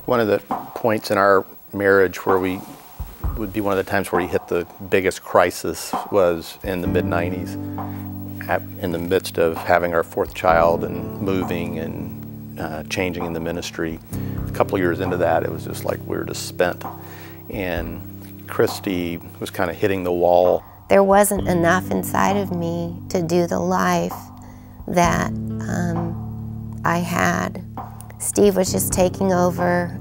One of the points in our marriage where we would be one of the times where he hit the biggest crisis was in the mid-90s, in the midst of having our fourth child and moving and changing in the ministry. A couple of years into that, it was just like we were just spent. And Christy was kind of hitting the wall. There wasn't enough inside of me to do the life that I had. Steve was just taking over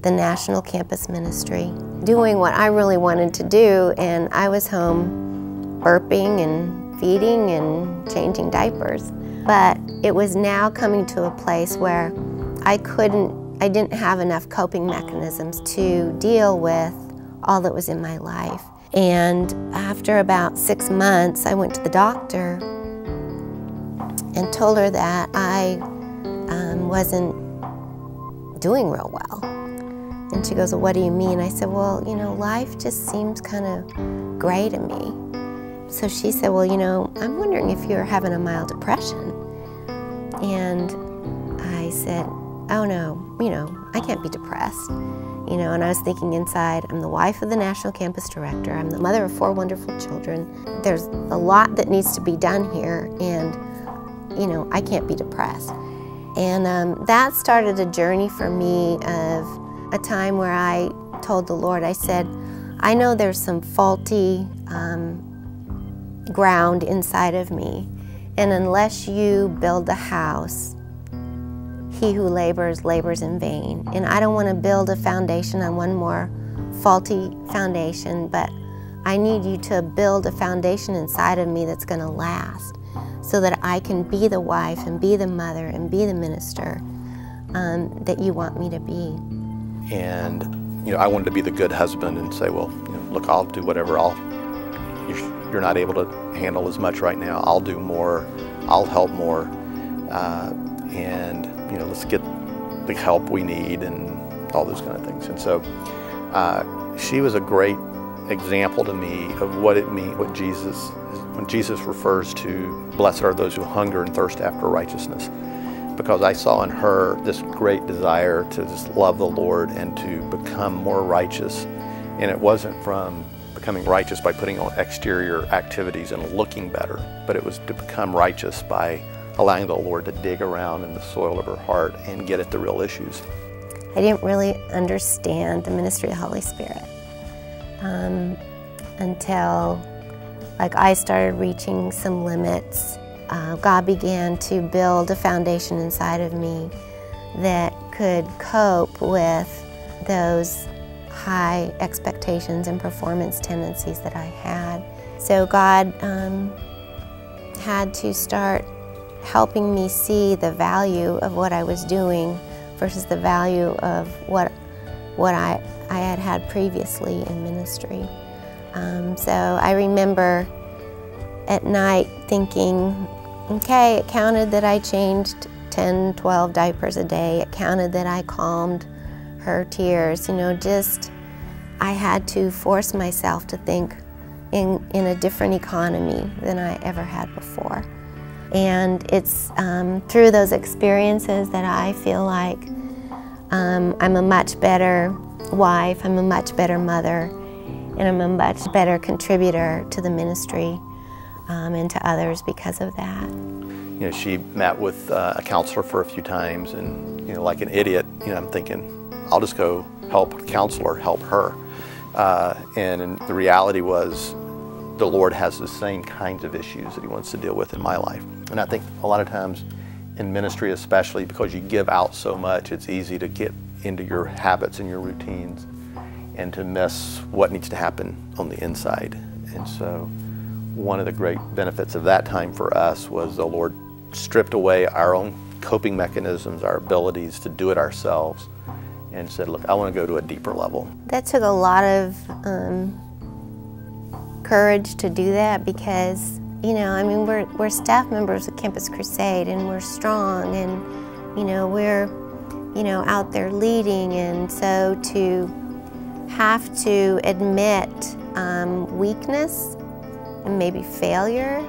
the national campus ministry, doing what I really wanted to do, and I was home burping and feeding and changing diapers. But it was now coming to a place where I didn't have enough coping mechanisms to deal with all that was in my life. And after about 6 months, I went to the doctor and told her that I wasn't doing real well. And she goes, well, what do you mean? I said, well, you know, life just seems kind of gray to me. So she said, well, you know, I'm wondering if you're having a mild depression. And I said, oh no, you know, I can't be depressed. You know, and I was thinking inside, I'm the wife of the national campus director, I'm the mother of 4 wonderful children. There's a lot that needs to be done here, and, you know, I can't be depressed. And that started a journey for me of a time where I told the Lord, I said, I know there's some faulty ground inside of me, and unless you build the house, he who labors, labors in vain. And I don't want to build a foundation on one more faulty foundation, but I need you to build a foundation inside of me that's going to last, so that I can be the wife and be the mother and be the minister that you want me to be. And you know, I wanted to be the good husband and say, well, you know, look, I'll do whatever. You're not able to handle as much right now. I'll do more. I'll help more. And you know, let's get the help we need and all those kind of things. And so she was a great example to me of what it means, when Jesus refers to blessed are those who hunger and thirst after righteousness. Because I saw in her this great desire to just love the Lord and to become more righteous. And it wasn't from becoming righteous by putting on exterior activities and looking better, but it was to become righteous by allowing the Lord to dig around in the soil of her heart and get at the real issues. I didn't really understand the ministry of the Holy Spirit until I started reaching some limits. God began to build a foundation inside of me that could cope with those high expectations and performance tendencies that I had. So God had to start helping me see the value of what I was doing versus the value of what I had had previously in ministry. So I remember at night thinking, okay, it counted that I changed 10, 12 diapers a day. It counted that I calmed her tears. You know, I had to force myself to think in a different economy than I ever had before. And it's through those experiences that I feel like I'm a much better wife, I'm a much better mother, and I'm a much better contributor to the ministry and to others because of that. You know, she met with a counselor for a few times, and you know, like an idiot, you know, I'm thinking, I'll just go help a counselor help her. And the reality was, the Lord has the same kinds of issues that He wants to deal with in my life. And I think a lot of times in ministry, especially because you give out so much, it's easy to get into your habits and your routines and to miss what needs to happen on the inside. And so one of the great benefits of that time for us was the Lord stripped away our own coping mechanisms, our abilities to do it ourselves, and said, look, I want to go to a deeper level. That took a lot of courage to do that, because, you know, I mean, we're staff members of Campus Crusade, and we're strong, and, you know, we're, you know, out there leading, and so to have to admit weakness and maybe failure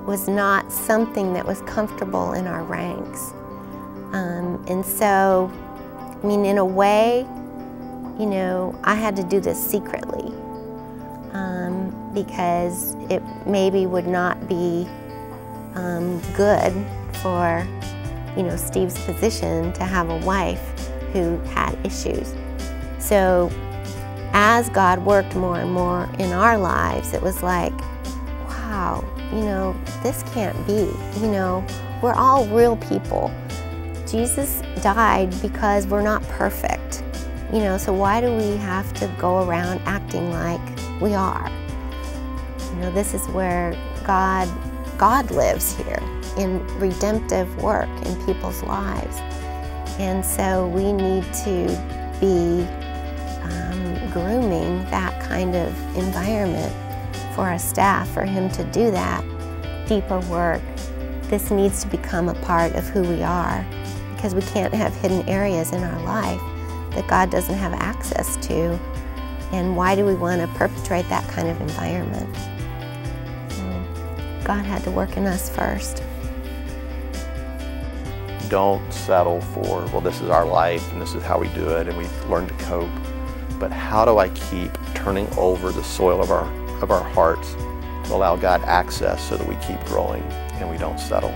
was not something that was comfortable in our ranks. And so, I mean, in a way, you know, I had to do this secretly because it maybe would not be good for, you know, Steve's position to have a wife who had issues. So as God worked more and more in our lives, it was like, wow, you know, this can't be. You know, we're all real people. Jesus died because we're not perfect. You know, so why do we have to go around acting like we are? You know, this is where God lives here in redemptive work in people's lives. And so we need to be grooming that kind of environment for our staff, for him to do that deeper work. This needs to become a part of who we are, because we can't have hidden areas in our life that God doesn't have access to. And why do we want to perpetrate that kind of environment? So God had to work in us first. Don't settle for, well, this is our life and this is how we do it and we've learned to cope. But how do I keep turning over the soil of our hearts to allow God access so that we keep growing and we don't settle?